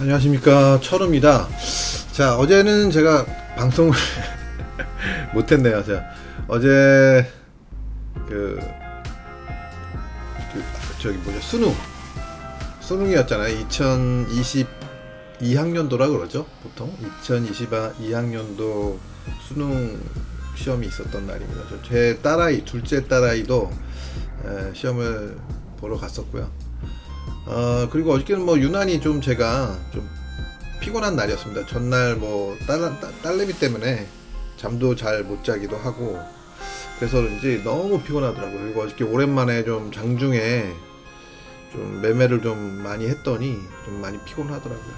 안녕하십니까, 철우입니다. 자, 어제는 제가 방송을 못했네요. 자, 어제 그, 저기 뭐죠, 수능이었잖아요. 2022학년도라 그러죠, 보통 2022학년도 수능 시험이 있었던 날입니다. 제 딸아이, 둘째 딸아이도 시험을 보러 갔었고요. 그리고 어저께는 뭐 유난히 좀 제가 좀 피곤한 날이었습니다. 전날 뭐 딸내미 때문에 잠도 잘 못 자기도 하고 그래서 그런지 너무 피곤하더라고요. 그리고 어저께 오랜만에 좀 장중에 좀 매매를 좀 많이 했더니 좀 많이 피곤하더라고요.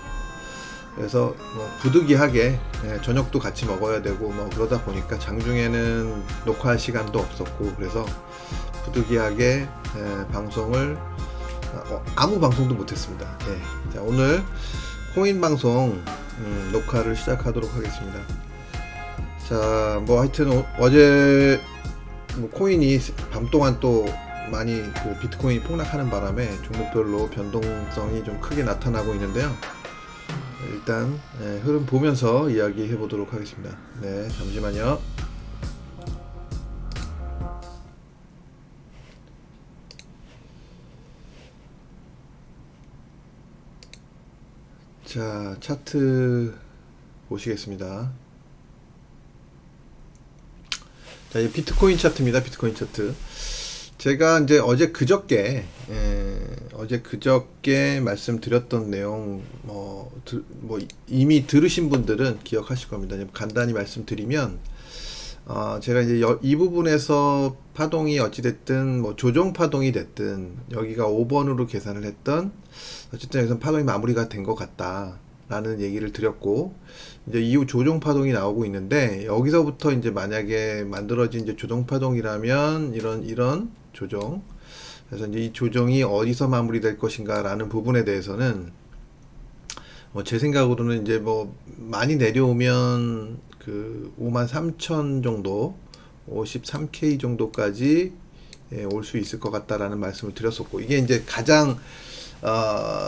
그래서 뭐 부득이하게 저녁도 같이 먹어야 되고 뭐 그러다 보니까 장중에는 녹화할 시간도 없었고 그래서 부득이하게 방송을 아무 방송도 못했습니다. 자, 오늘 코인 방송 녹화를 시작하도록 하겠습니다. 자, 뭐 하여튼 어제 뭐 코인이 밤 동안 또 많이 그 비트코인이 폭락하는 바람에 종목별로 변동성이 좀 크게 나타나고 있는데요. 일단 흐름 보면서 이야기해 보도록 하겠습니다. 네, 잠시만요. 자, 차트 보시겠습니다. 자, 이 비트코인 차트입니다. 비트코인 차트. 제가 이제 어제 그저께 말씀드렸던 내용 뭐 이미 들으신 분들은 기억하실 겁니다. 간단히 말씀드리면 제가 이제 이 부분에서 파동이 어찌됐든 뭐 조정 파동이 됐든 여기가 5번으로 계산을 했던 어쨌든 여기서 파동이 마무리가 된 것 같다 라는 얘기를 드렸고 이제 이후 조정 파동이 나오고 있는데 여기서부터 이제 만약에 만들어진 이제 조정 파동이라면 이런 조정, 그래서 이제 이 조정이 어디서 마무리될 것인가 라는 부분에 대해서는 뭐 제 생각으로는 이제 뭐 많이 내려오면 그 53,000 정도 53K 정도까지 올 수 있을 것 같다라는 말씀을 드렸었고 이게 이제 가장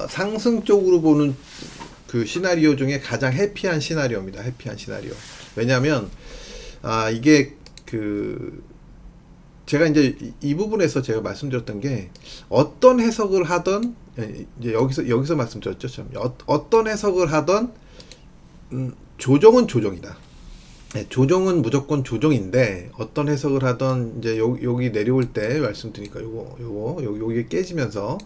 상승 쪽으로 보는 그 시나리오 중에 가장 해피한 시나리오입니다. 해피한 시나리오. 왜냐하면 이게 그 제가 이제 이 부분에서 제가 말씀드렸던 게 어떤 해석을 하던 이제 여기서 말씀드렸죠. 참. 어떤 해석을 하던 조정은 조정이다. 조정은 무조건 조정인데 어떤 해석을 하던 이제 여기 내려올 때 말씀드리니까 요게 깨지면서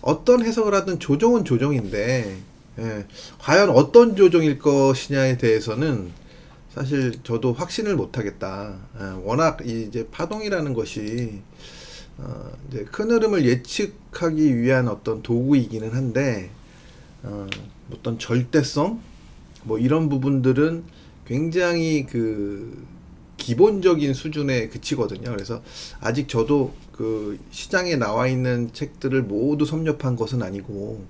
어떤 해석을 하던 조정은 조정인데 과연 어떤 조정일 것이냐에 대해서는 사실 저도 확신을 못 하겠다. 워낙 이제 파동이라는 것이 이제 큰 흐름을 예측하기 위한 어떤 도구이기는 한데 어떤 절대성 뭐 이런 부분들은 굉장히 그 기본적인 수준에 그치거든요. 그래서 아직 저도 그 시장에 나와 있는 책들을 모두 섭렵한 것은 아니고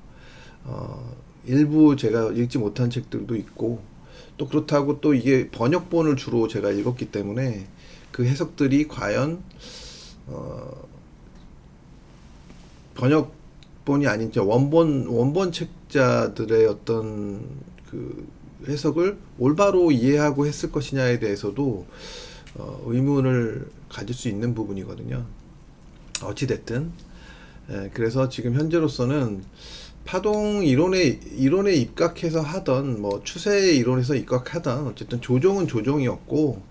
일부 제가 읽지 못한 책들도 있고 또 그렇다고 또 이게 번역본을 주로 제가 읽었기 때문에 그 해석들이 과연 번역본이 아닌 원본 책자들의 어떤 그 해석을 올바로 이해하고 했을 것이냐에 대해서도 의문을 가질 수 있는 부분이거든요. 어찌됐든 그래서 지금 현재로서는 파동 이론에 입각해서 하던 뭐 추세 이론에서 입각하던 어쨌든 조정은 조정이었고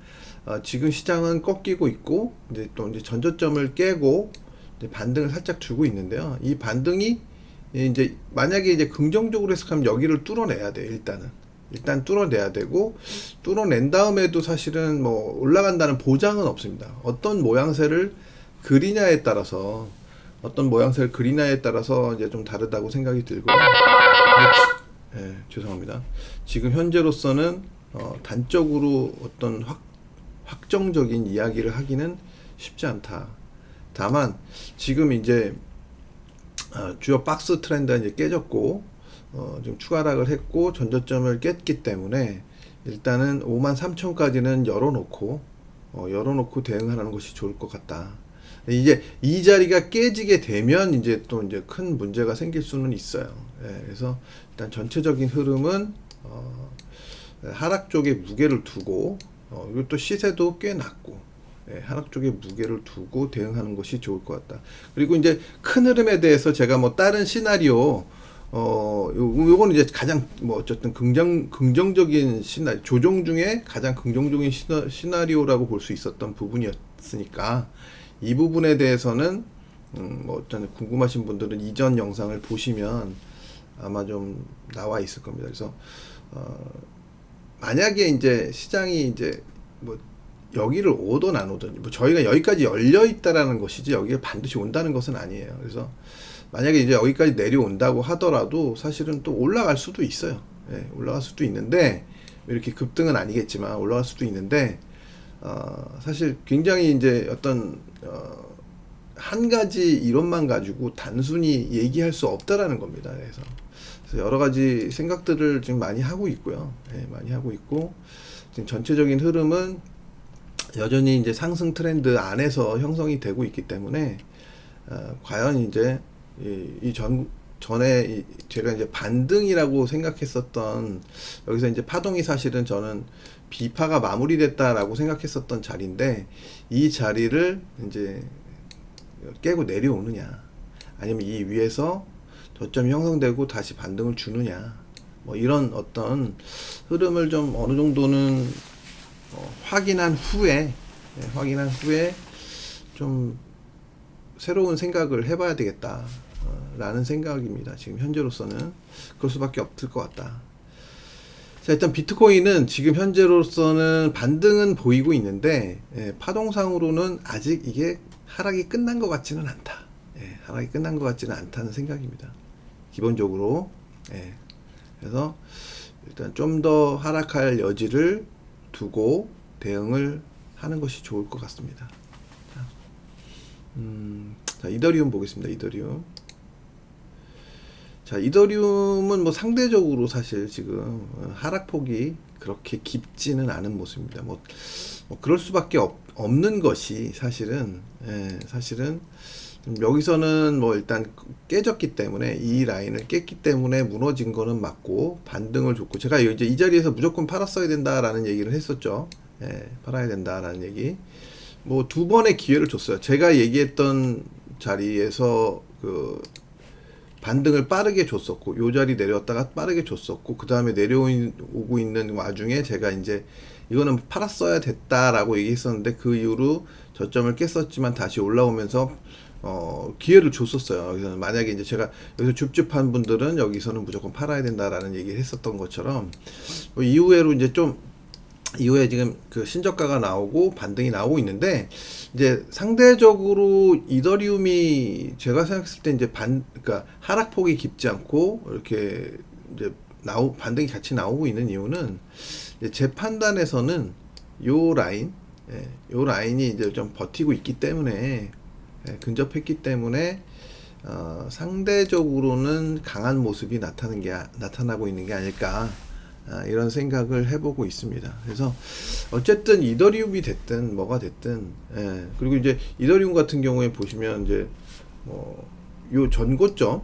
지금 시장은 꺾이고 있고 이제 또 이제 전저점을 깨고 이제 반등을 살짝 주고 있는데요. 이 반등이 이제 만약에 이제 긍정적으로 해석하면 여기를 뚫어내야 돼요. 일단 뚫어내야 되고 뚫어낸 다음에도 사실은 뭐 올라간다는 보장은 없습니다. 어떤 모양새를 그리냐에 따라서 이제 좀 다르다고 생각이 들고요. 죄송합니다. 지금 현재로서는 단적으로 어떤 확정적인 이야기를 하기는 쉽지 않다. 다만 지금 이제 주요 박스 트렌드가 이제 깨졌고 좀 추가 하락을 했고 전저점을 깼기 때문에 일단은 53,000까지는 열어놓고 대응하는 것이 좋을 것 같다. 이제 이 자리가 깨지게 되면 이제 또 이제 큰 문제가 생길 수는 있어요. 그래서 일단 일단 전체적인 흐름은 하락 쪽에 무게를 두고 그리고 또 시세도 꽤 낮고 하락 쪽에 무게를 두고 대응하는 것이 좋을 것 같다. 그리고 이제 큰 흐름에 대해서 제가 뭐 다른 시나리오 요거는 이제 가장 뭐 어쨌든 긍정적인 시나리오, 조정 중에 가장 긍정적인 시나리오라고 볼 수 있었던 부분이었으니까 이 부분에 대해서는 뭐 어떤 궁금하신 분들은 이전 영상을 보시면 아마 좀 나와 있을 겁니다. 그래서 만약에 이제 시장이 이제 뭐 여기를 오든 안 오든 뭐 저희가 여기까지 열려 있다라는 것이지 여기에 반드시 온다는 것은 아니에요. 그래서 만약에 이제 여기까지 내려온다고 하더라도 사실은 또 올라갈 수도 있어요. 올라갈 수도 있는데 이렇게 급등은 아니겠지만 올라갈 수도 있는데 사실 굉장히 이제 어떤 한 가지 이론만 가지고 단순히 얘기할 수 없다라는 겁니다. 그래서 여러 가지 생각들을 지금 많이 하고 있고요. 많이 하고 있고 지금 전체적인 흐름은 여전히 이제 상승 트렌드 안에서 형성이 되고 있기 때문에 과연 이제 전에 제가 이제 반등이라고 생각했었던 여기서 이제 파동이 사실은 저는 비파가 마무리됐다라고 생각했었던 자리인데 이 자리를 이제 깨고 내려오느냐 아니면 이 위에서 저점이 형성되고 다시 반등을 주느냐 뭐 이런 어떤 흐름을 좀 어느 정도는 확인한 후에 좀 새로운 생각을 해봐야 되겠다 라는 생각입니다. 지금 현재로서는 그럴 수밖에 없을 것 같다. 자, 일단 비트코인은 지금 현재로서는 반등은 보이고 있는데 파동상으로는 아직 이게 하락이 끝난 것 같지는 않다. 하락이 끝난 것 같지는 않다는 생각입니다. 기본적으로. 그래서 일단 좀 더 하락할 여지를 두고 대응을 하는 것이 좋을 것 같습니다. 자, 이더리움 보겠습니다. 이더리움. 자, 이더리움은 뭐 상대적으로 사실 지금 하락폭이 그렇게 깊지는 않은 모습입니다. 뭐 그럴 수밖에 없는 것이 사실은 여기서는 뭐 일단 깨졌기 때문에 이 라인을 깼기 때문에 무너진 거는 맞고 반등을 줬고 제가 이제 이 자리에서 무조건 팔았어야 된다라는 얘기를 했었죠. 팔아야 된다라는 얘기. 뭐 두 번의 기회를 줬어요. 제가 얘기했던 자리에서 그 반등을 빠르게 줬었고 요 자리 내려왔다가 빠르게 줬었고 그 다음에 내려오고 있는 와중에 제가 이제 이거는 팔았어야 됐다라고 얘기했었는데 그 이후로 저점을 깼었지만 다시 올라오면서 기회를 줬었어요. 그래서 만약에 이제 제가 여기서 줍줍한 분들은 여기서는 무조건 팔아야 된다라는 얘기를 했었던 것처럼 이후에로 이제 좀 이후에 지금 그 신저가가 나오고 반등이 나오고 있는데 이제 상대적으로 이더리움이 제가 생각했을 때 이제 그러니까 하락폭이 깊지 않고 이렇게 이제 반등이 같이 나오고 있는 이유는 제 판단에서는 요 라인이 이제 좀 버티고 있기 때문에 근접했기 때문에 상대적으로는 강한 모습이 나타나고 있는 게 아닐까 이런 생각을 해보고 있습니다. 그래서 어쨌든 이더리움이 됐든 뭐가 됐든 그리고 이제 이더리움 같은 경우에 보시면 이제 요 전고점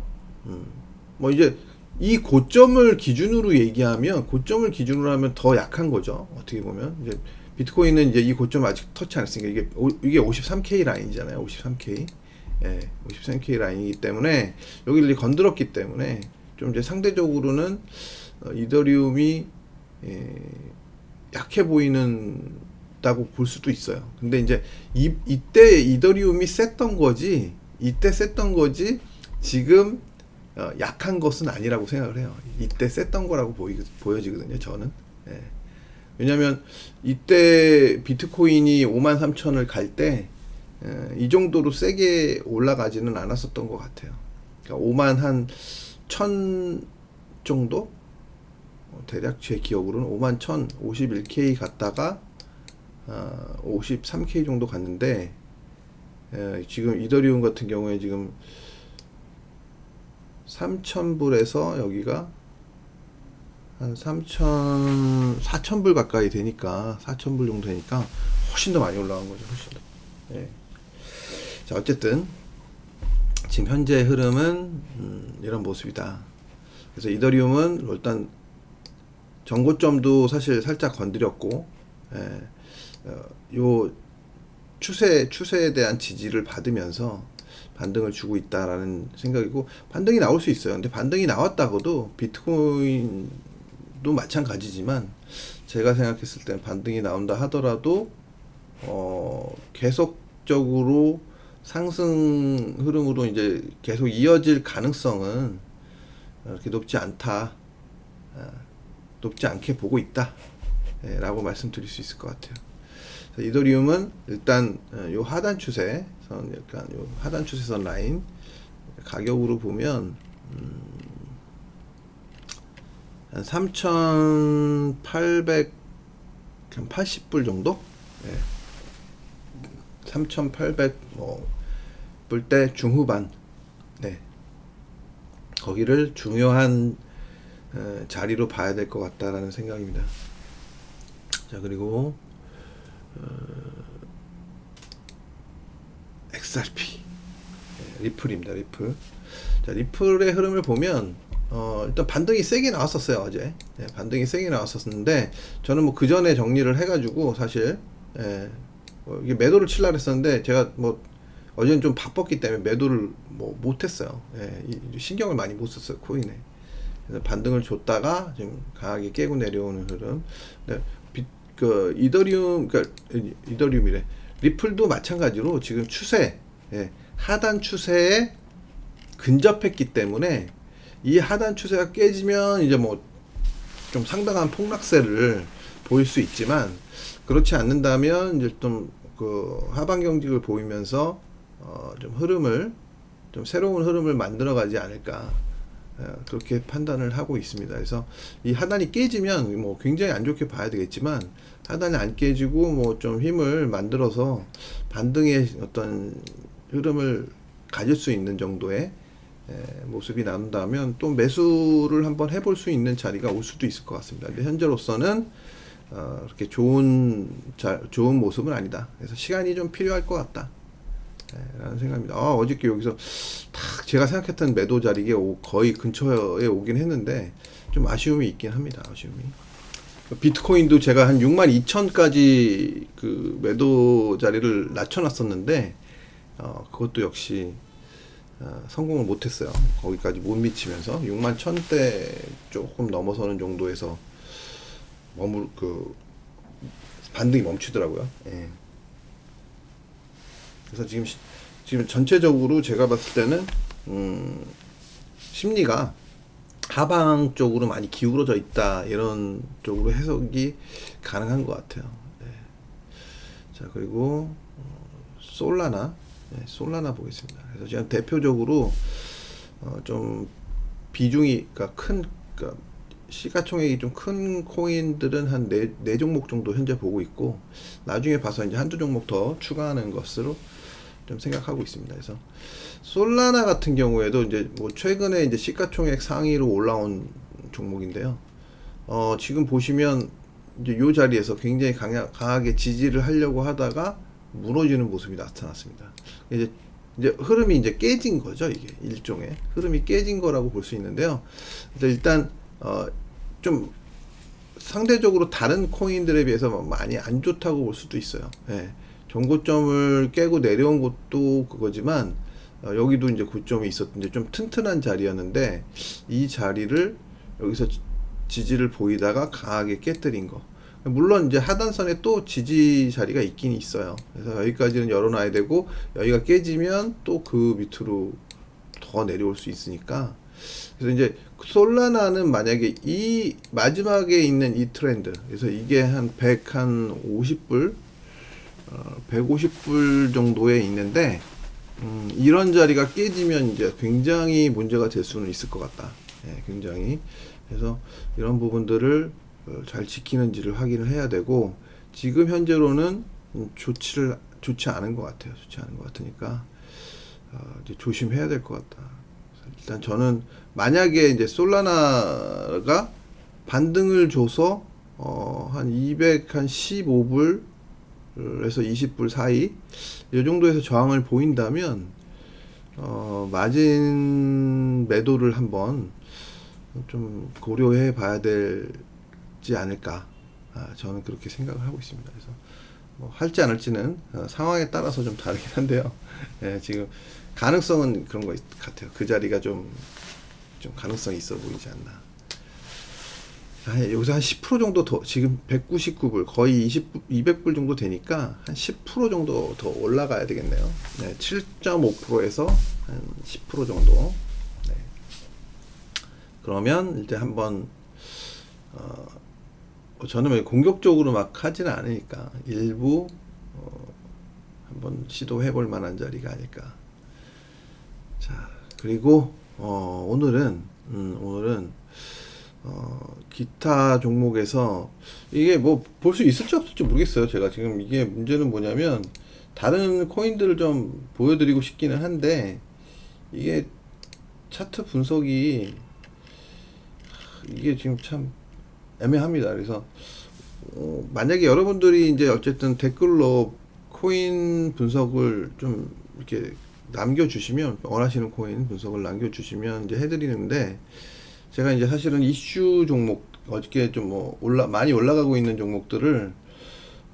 뭐 이제 이 고점을 기준으로 하면 더 약한 거죠. 어떻게 보면 이제 비트코인은 이제 이 고점 아직 터치 안 했으니까 이게 53K 라인이잖아요. 53K. 53K 라인이기 때문에 여기를 건드렸기 때문에 좀 이제 상대적으로는 이더리움이 약해 보이는다고 볼 수도 있어요. 근데 이제 이때 이더리움이 셌던 거지 지금 약한 것은 아니라고 생각을 해요. 이때 셌던 거라고 보여지거든요. 저는. 왜냐면 이때 비트코인이 53,000을 갈 때 이 정도로 세게 올라가지는 않았었던 것 같아요. 그러니까 51,000 정도? 대략 제 기억으로는 51,000, 51K 갔다가 53K 정도 갔는데 지금 이더리움 같은 경우에 지금 3,000불에서 여기가 한 4,000불 가까이 되니까 4,000불 정도 되니까 훨씬 더 많이 올라간 거죠. 훨씬 더. 자, 어쨌든 지금 현재 흐름은 이런 모습이다. 그래서 이더리움은 일단 전고점도 사실 살짝 건드렸고, 예, 요 추세에 대한 지지를 받으면서 반등을 주고 있다라는 생각이고, 반등이 나올 수 있어요. 근데 반등이 나왔다고도 비트코인도 마찬가지지만, 제가 생각했을 때 반등이 나온다 하더라도 계속적으로 상승 흐름으로 이제 계속 이어질 가능성은 그렇게 높지 않다, 높지 않게 보고 있다, 라고 말씀드릴 수 있을 것 같아요. 이더리움은 일단 요 하단 추세선, 약간 요 하단 추세선 라인 가격으로 보면 한 3,880불 정도? 예. 3,800 불대 중후반. 네. 거기를 중요한 자리로 봐야 될 것 같다라는 생각입니다. 자, 그리고 XRP, 리플입니다. 리플. 자, 리플의 흐름을 보면 일단 반등이 세게 나왔었어요. 어제. 반등이 세게 나왔었는데, 저는 뭐 그 전에 정리를 해가지고 사실 이게 매도를 칠라 했었는데, 제가 뭐 어제는 좀 바빴기 때문에 매도를 뭐 못했어요. 신경을 많이 못 썼어요, 코인에. 그래서 반등을 줬다가 지금 강하게 깨고 내려오는 흐름. 이더리움이래. 리플도 마찬가지로 지금 추세, 하단 추세에 근접했기 때문에, 이 하단 추세가 깨지면 이제 뭐 좀 상당한 폭락세를 보일 수 있지만, 그렇지 않는다면 이제 좀 그 하방 경직을 보이면서 좀 새로운 흐름을 만들어 가지 않을까, 그렇게 판단을 하고 있습니다. 그래서 이 하단이 깨지면 뭐 굉장히 안 좋게 봐야 되겠지만, 하단이 안 깨지고 뭐 좀 힘을 만들어서 반등의 어떤 흐름을 가질 수 있는 정도의 모습이 나온다면, 또 매수를 한번 해볼 수 있는 자리가 올 수도 있을 것 같습니다. 근데 현재로서는 그렇게 좋은 모습은 아니다. 그래서 시간이 좀 필요할 것 같다, 라는 생각입니다. 어저께 여기서 딱 제가 생각했던 매도 자리에 거의 근처에 오긴 했는데, 좀 아쉬움이 있긴 합니다. 아쉬움이. 비트코인도 제가 한 62,000까지 그 매도 자리를 낮춰놨었는데, 그것도 역시 성공을 못했어요. 거기까지 못 미치면서 61,000대 조금 넘어서는 정도에서 반등이 멈추더라고요. 그래서 지금 전체적으로 제가 봤을 때는 심리가 하방 쪽으로 많이 기울어져 있다, 이런 쪽으로 해석이 가능한 것 같아요. 자, 그리고 솔라나 보겠습니다. 그래서 지금 대표적으로 좀 비중이, 그러니까 시가총액이 좀 큰 코인들은 한 4종목 정도 현재 보고 있고, 나중에 봐서 이제 한두 종목 더 추가하는 것으로 좀 생각하고 있습니다. 그래서 솔라나 같은 경우에도 이제 뭐 최근에 이제 시가총액 상위로 올라온 종목인데요. 지금 보시면 이제 요 자리에서 굉장히 강하게 지지를 하려고 하다가 무너지는 모습이 나타났습니다. 이제 흐름이 이제 깨진 거죠. 이게 일종의 흐름이 깨진 거라고 볼 수 있는데요. 일단 좀 상대적으로 다른 코인들에 비해서 많이 안 좋다고 볼 수도 있어요. 전고점을 깨고 내려온 것도 그거지만, 여기도 이제 고점이 있었는데 좀 튼튼한 자리였는데, 이 자리를 여기서 지지를 보이다가 강하게 깨뜨린 거. 물론 이제 하단선에 또 지지 자리가 있긴 있어요. 그래서 여기까지는 열어놔야 되고, 여기가 깨지면 또 그 밑으로 더 내려올 수 있으니까. 그래서 이제 솔라나는 만약에 이 마지막에 있는 이 트렌드, 그래서 이게 한 150불 150불 정도에 있는데, 이런 자리가 깨지면 이제 굉장히 문제가 될 수는 있을 것 같다. 굉장히. 그래서 이런 부분들을 잘 지키는지를 확인을 해야 되고, 지금 현재로는 좋지 않은 것 같아요. 좋지 않은 것 같으니까 이제 조심해야 될 것 같다. 일단 저는 만약에 이제 솔라나가 반등을 줘서 한 215불 에서 20불 사이, 이 정도에서 저항을 보인다면 마진 매도를 한번 좀 고려해 봐야 되지 않을까. 저는 그렇게 생각을 하고 있습니다. 그래서 뭐 할지 안 할지는 상황에 따라서 좀 다르긴 한데요. 예, 지금 가능성은 그런 것 같아요. 그 자리가 좀 가능성이 있어 보이지 않나. 여기서 한 10% 정도 더, 지금 199불, 거의 200불 정도 되니까 한 10% 정도 더 올라가야 되겠네요. 네, 7.5%에서 한 10% 정도. 네. 그러면 이제 한번, 저는 왜 공격적으로 막 하지는 않으니까 일부, 한번 시도해 볼 만한 자리가 아닐까. 자, 그리고, 오늘은 기타 종목에서 이게 뭐 볼 수 있을지 없을지 모르겠어요. 제가 지금 이게 문제는 뭐냐면 다른 코인들을 좀 보여드리고 싶기는 한데 이게 차트 분석이 이게 지금 참 애매합니다. 그래서 만약에 여러분들이 이제 어쨌든 댓글로 코인 분석을 좀 이렇게 남겨주시면 원하시는 코인 분석을 남겨주시면 이제 해드리는데 제가 이제 사실은 이슈 종목 어저께 좀 뭐 많이 올라가고 있는 종목들을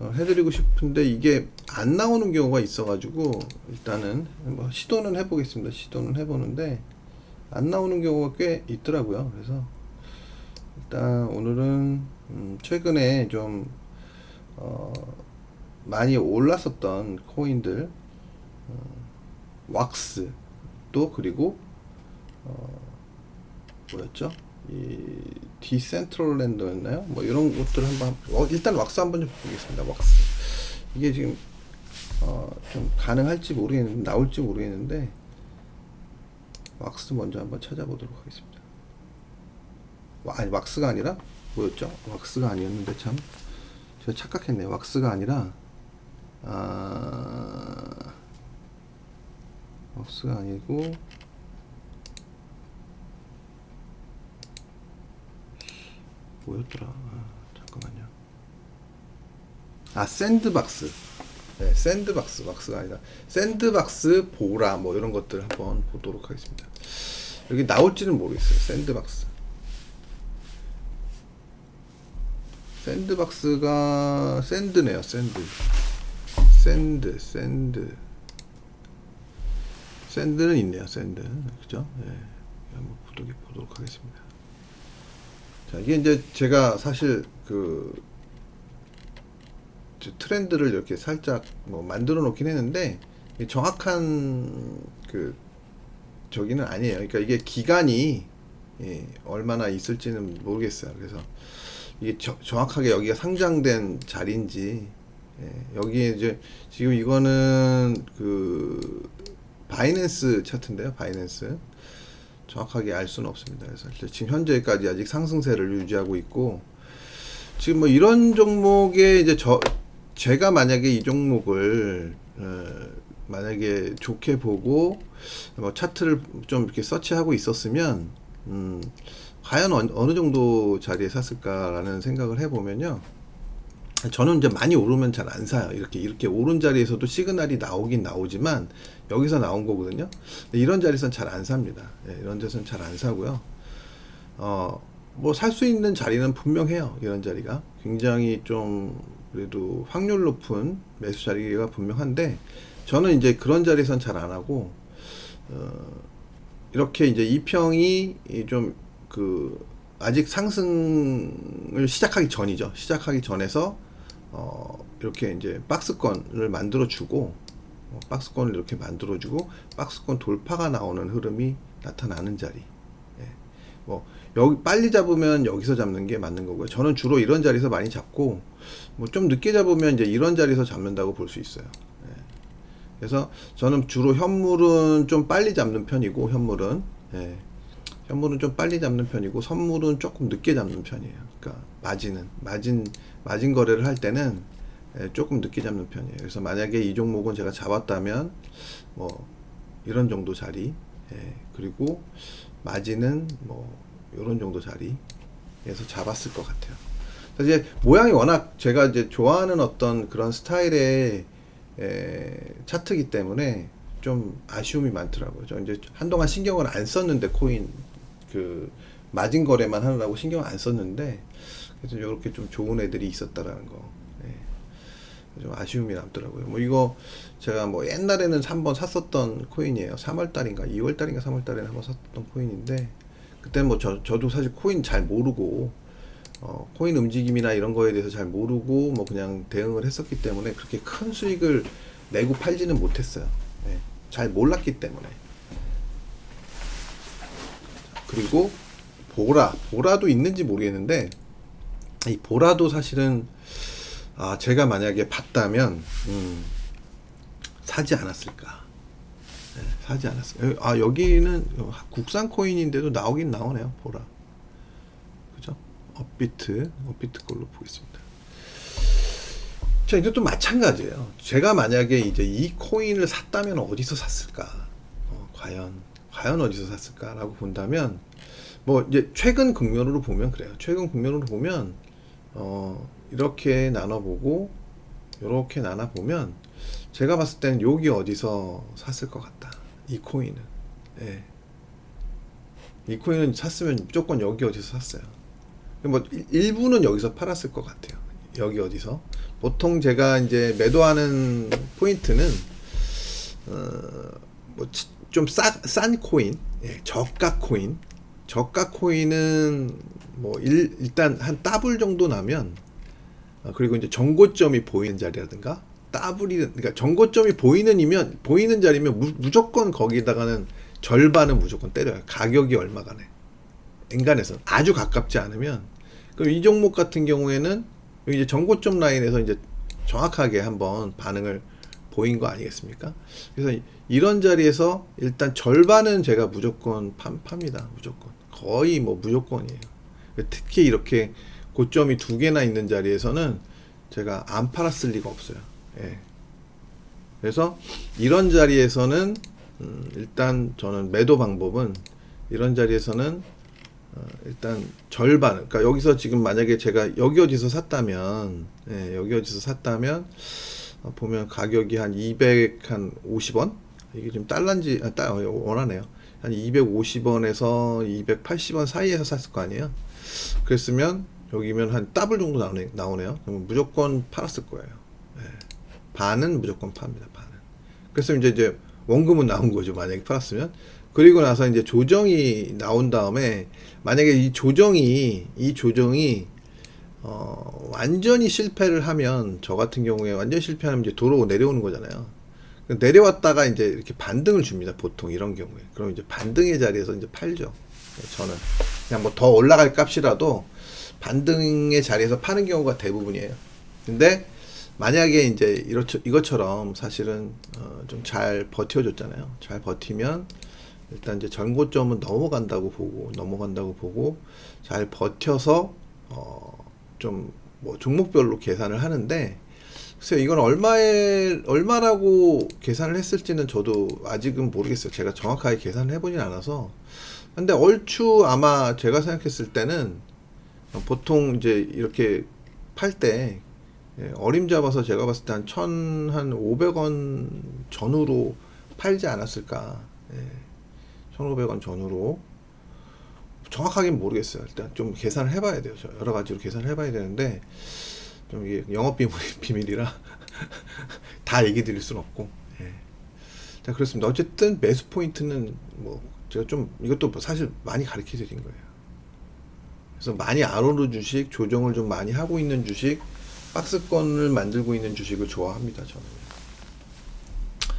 해드리고 싶은데 이게 안 나오는 경우가 있어가지고 일단은 뭐 시도는 해보겠습니다. 시도는 해보는데 안 나오는 경우가 꽤 있더라고요. 그래서 일단 오늘은 최근에 좀 많이 올랐었던 코인들 왁스 또 그리고 뭐였죠? 이 디센트럴랜드였나요? 뭐 이런 것들 한번 일단 왁스 한번 좀 보겠습니다. 왁스 이게 지금 좀 가능할지 모르겠는데 나올지 모르겠는데 왁스 먼저 한번 찾아보도록 하겠습니다. 아니 왁스가 아니라 뭐였죠? 왁스가 아니었는데 참 제가 착각했네요. 왁스가 아니라 왁스가 아니고 뭐였더라? 잠깐만요. 샌드박스. 네, 샌드박스. 왁스가 아니라 샌드박스 보라 뭐 이런 것들 한번 보도록 하겠습니다. 여기 나올지는 모르겠어요. 샌드박스. 샌드박스가 샌드네요. 샌드는 있네요. 샌드. 그죠? 네. 한번 보도록 하겠습니다. 자, 이게 이제 제가 사실 그 트렌드를 이렇게 살짝 뭐 만들어 놓긴 했는데 정확한 그 저기는 아니에요. 그러니까 이게 기간이 얼마나 있을지는 모르겠어요. 그래서 이게 정확하게 여기가 상장된 자리인지 여기에 이제 지금 이거는 그 바이낸스 차트인데요. 바이낸스 정확하게 알 수는 없습니다. 그래서 지금 현재까지 아직 상승세를 유지하고 있고 지금 뭐 이런 종목에 이제 제가 만약에 이 종목을 만약에 좋게 보고 뭐 차트를 좀 이렇게 서치하고 있었으면 과연 어느 정도 자리에 샀을까라는 생각을 해보면요. 저는 이제 많이 오르면 잘 안 사요. 이렇게 오른 자리에서도 시그널이 나오긴 나오지만 여기서 나온 거거든요. 이런 자리에서는 잘 안 삽니다. 이런 데서는 잘 안 사고요. 뭐 살 수 있는 자리는 분명해요. 이런 자리가 굉장히 좀 그래도 확률 높은 매수 자리가 분명한데 저는 이제 그런 자리에서는 잘 안 하고 이렇게 이제 이평이 좀 그 아직 상승을 시작하기 전이죠. 시작하기 전에서 이렇게 이제 박스권을 만들어 주고 박스권을 이렇게 만들어 주고 박스권 돌파가 나오는 흐름이 나타나는 자리. 뭐 여기 빨리 잡으면 여기서 잡는 게 맞는 거고요. 저는 주로 이런 자리에서 많이 잡고 뭐 좀 늦게 잡으면 이제 이런 자리에서 잡는다고 볼 수 있어요. 그래서 저는 주로 현물은 좀 빨리 잡는 편이고 현물은 좀 빨리 잡는 편이고 선물은 조금 늦게 잡는 편이에요. 그러니까 마진 거래를 할 때는 조금 늦게 잡는 편이에요. 그래서 만약에 이 종목은 제가 잡았다면 뭐 이런 정도 자리 그리고 마진은 뭐 이런 정도 자리에서 잡았을 것 같아요. 그래서 이제 모양이 워낙 제가 이제 좋아하는 어떤 그런 스타일의 차트이기 때문에 좀 아쉬움이 많더라고요. 저 이제 한동안 신경을 안 썼는데 코인 그 마진 거래만 하느라고 신경 안 썼는데, 그래서 이렇게 좀 좋은 애들이 있었다라는 거. 예. 좀 아쉬움이 남더라고요. 뭐 이거 제가 뭐 옛날에는 한번 샀었던 코인이에요. 3월달인가 2월달인가 3월달에 한번 샀던 코인인데, 그때는 뭐 저도 사실 코인 잘 모르고 코인 움직임이나 이런 거에 대해서 잘 모르고 뭐 그냥 대응을 했었기 때문에 그렇게 큰 수익을 내고 팔지는 못했어요. 예. 잘 몰랐기 때문에. 그리고 보라도 있는지 모르겠는데, 이 보라도 사실은 제가 만약에 봤다면 사지 않았을까. 네, 사지 않았을까. 여기는 국산 코인인데도 나오긴 나오네요. 보라. 그죠? 업비트 걸로 보겠습니다. 자, 이것도 마찬가지예요. 제가 만약에 이제 이 코인을 샀다면 어디서 샀을까? 과연 어디서 샀을까라고 본다면, 뭐 이제 최근 국면으로 보면 그래요. 최근 국면으로 보면 이렇게 나눠보고 이렇게 나눠보면 제가 봤을 때는 여기 어디서 샀을 것 같다. 이 코인은. 예. 이 코인은 샀으면 무조건 여기 어디서 샀어요. 뭐 일부는 여기서 팔았을 것 같아요. 여기 어디서. 보통 제가 이제 매도하는 포인트는 뭐 좀 싼 코인, 예, 저가 코인은 뭐 일단 한 더블 정도 나면, 그리고 이제 정고점이 보이는 자리라든가 그러니까 정고점이 보이는 자리면 무조건 거기다가는 절반은 무조건 때려요. 가격이 얼마간에 엔간해서 아주 가깝지 않으면. 그럼 이 종목 같은 경우에는 이제 정고점 라인에서 이제 정확하게 한번 반응을 보인 거 아니겠습니까? 그래서 이런 자리에서 일단 절반은 제가 무조건 팝니다. 무조건. 거의 뭐 무조건이에요. 특히 이렇게 고점이 두 개나 있는 자리에서는 제가 안 팔았을 리가 없어요. 예. 그래서 이런 자리에서는 일단 저는 매도 방법은 이런 자리에서는 일단 절반, 그러니까 여기서 지금 만약에 제가 여기 어디서 샀다면, 예, 여기 어디서 샀다면 보면 가격이 한 250원? 이게 지금 달러인지 원하네요. 한 250원에서 280원 사이에서 샀을 거 아니에요. 그랬으면 여기면 한 더블 정도 나오네요. 그러면 무조건 팔았을 거예요. 예. 반은 무조건 팝니다. 반은. 그래서 이제 원금은 나온 거죠. 만약에 팔았으면. 그리고 나서 이제 조정이 나온 다음에, 만약에 이 조정이 완전히 실패를 하면, 저 같은 경우에 완전 실패하면 이제 도로 내려오는 거잖아요. 내려왔다가 이제 이렇게 반등을 줍니다. 보통 이런 경우에. 그럼 이제 반등의 자리에서 이제 팔죠. 저는 그냥 뭐 더 올라갈 값이라도 반등의 자리에서 파는 경우가 대부분이에요. 근데 만약에 이제 이것처럼 사실은 좀 잘 버텨줬잖아요. 잘 버티면 일단 이제 전고점은 넘어간다고 보고 잘 버텨서 좀 뭐 종목별로 계산을 하는데, 글쎄요, 이건 얼마라고 계산을 했을지는 저도 아직은 모르겠어요. 제가 정확하게 계산을 해보진 않아서. 근데 얼추 아마 제가 생각했을 때는 보통 이제 이렇게 팔 때, 예, 어림잡아서 제가 봤을 때 한 1,500원 전후로 팔지 않았을까. 예, 1,500원 전후로. 정확하게는 모르겠어요. 일단 좀 계산을 해봐야 돼요. 여러 가지로 계산을 해봐야 되는데, 좀 이게 영업 비밀이라 다 얘기 드릴 수는 없고. 예. 자, 그렇습니다. 어쨌든 매수 포인트는 뭐 제가 좀 이것도 사실 많이 가르쳐 드린 거예요. 그래서 많이 안 오르는 주식, 조정을 좀 많이 하고 있는 주식, 박스권을 만들고 있는 주식을 좋아합니다. 저는.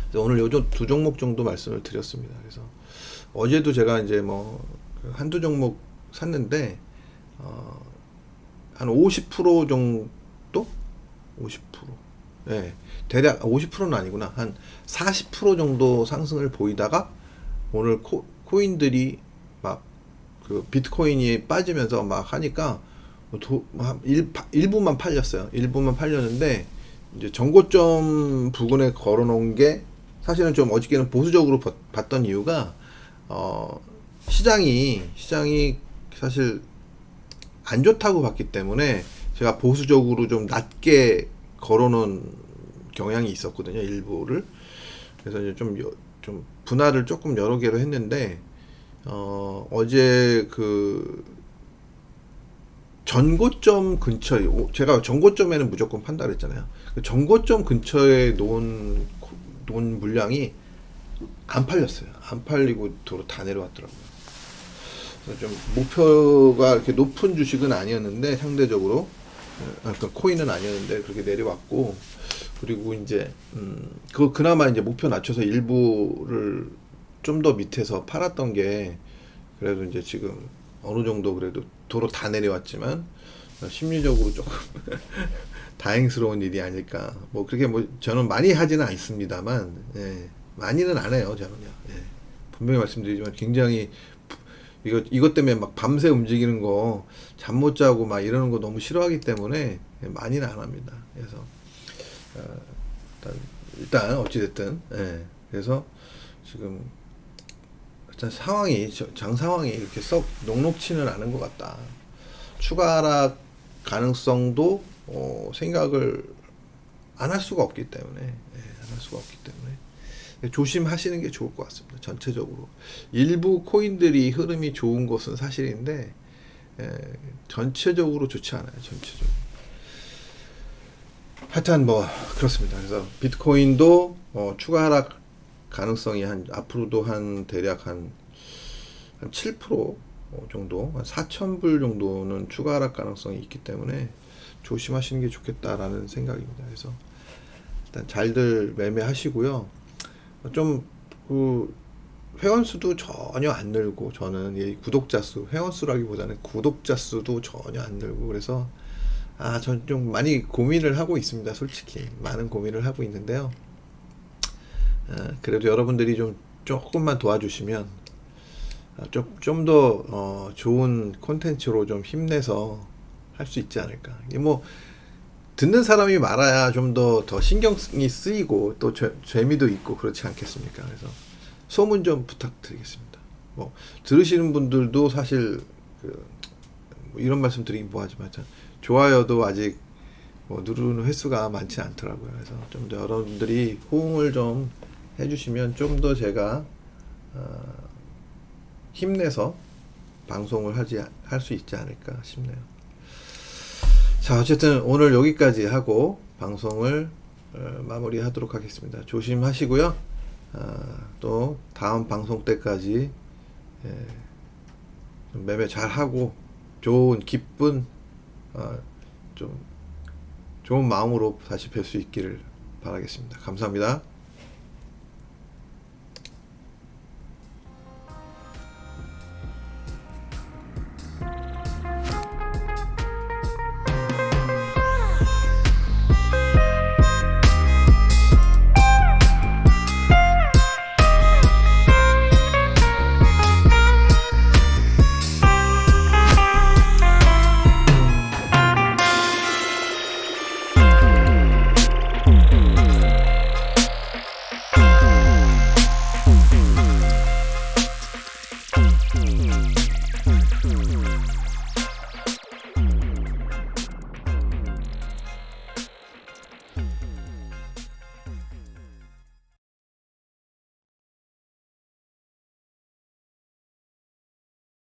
그래서 오늘 요 두 종목 정도 말씀을 드렸습니다. 그래서 어제도 제가 이제 뭐 한두 종목 샀는데 한 50% 정도? 50%. 예. 대략 50%는 아니구나. 한 40% 정도 상승을 보이다가 오늘 코인들이 막 그 비트코인이 빠지면서 막 하니까 일부만 팔렸어요. 일부만 팔렸는데, 이제 정고점 부근에 걸어놓은 게 사실은 좀 어저께는 보수적으로 봤던 이유가 시장이 사실 안 좋다고 봤기 때문에 제가 보수적으로 좀 낮게 걸어놓은 경향이 있었거든요. 일부를. 그래서 이제 좀 분할을 조금 여러 개로 했는데, 어제 그 전고점 근처에, 제가 전고점에는 무조건 판다 그랬잖아요. 그 전고점 근처에 놓은 물량이 안 팔렸어요. 안 팔리고 도로 다 내려왔더라고요. 그래서 좀 목표가 이렇게 높은 주식은 아니었는데, 상대적으로 그러니까 코인은 아니었는데 그렇게 내려왔고, 그리고 이제 그나마 이제 목표 낮춰서 일부를 좀 더 밑에서 팔았던 게, 그래도 이제 지금 어느 정도 그래도 도로 다 내려왔지만 심리적으로 조금 다행스러운 일이 아닐까. 뭐 그렇게 뭐 저는 많이 하지는 않습니다만, 예, 많이는 안 해요 저는요. 예. 분명히 말씀드리지만 굉장히 이것 때문에 막 밤새 움직이는 거, 잠 못 자고 막 이러는 거 너무 싫어하기 때문에 많이는 안 합니다. 그래서 일단 어찌 됐든, 예. 그래서 지금 일단 장 상황이 이렇게 썩 녹록치는 않은 것 같다. 추가 하락 가능성도 생각을 안 할 수가 없기 때문에, 안 할 수가 없기 때문에 조심하시는 게 좋을 것 같습니다. 전체적으로 일부 코인들이 흐름이 좋은 것은 사실인데, 전체적으로 좋지 않아요. 전체적으로. 하여튼 뭐 그렇습니다. 그래서 비트코인도 추가 하락 가능성이 앞으로도 대략 한 7% 정도, 한 4,000불 정도는 추가 하락 가능성이 있기 때문에 조심하시는 게 좋겠다라는 생각입니다. 그래서 일단 잘들 매매하시고요. 좀 그 회원 수도 전혀 안 늘고, 저는 이 구독자 수, 회원 수라기보다는 구독자 수도 전혀 안 늘고, 그래서 전 좀 많이 고민을 하고 있습니다. 솔직히 많은 고민을 하고 있는데요. 그래도 여러분들이 좀 조금만 도와주시면 좀 더 좋은 콘텐츠로 좀 힘내서 할 수 있지 않을까. 이게 뭐 듣는 사람이 많아야 좀 더 신경이 쓰이고 또 재미도 있고 그렇지 않겠습니까? 그래서 소문 좀 부탁드리겠습니다. 뭐 들으시는 분들도 사실 뭐 이런 말씀 드리긴 뭐하지만, 좋아요도 아직 뭐 누르는 횟수가 많지 않더라고요. 그래서 좀 더 여러분들이 호응을 좀 해주시면 좀 더 제가 힘내서 방송을 할 수 있지 않을까 싶네요. 자, 어쨌든 오늘 여기까지 하고 방송을 마무리하도록 하겠습니다. 조심하시고요. 또 다음 방송 때까지 좀 매매 잘 하고 좋은 기쁜 좀 좋은 마음으로 다시 뵐 수 있기를 바라겠습니다. 감사합니다.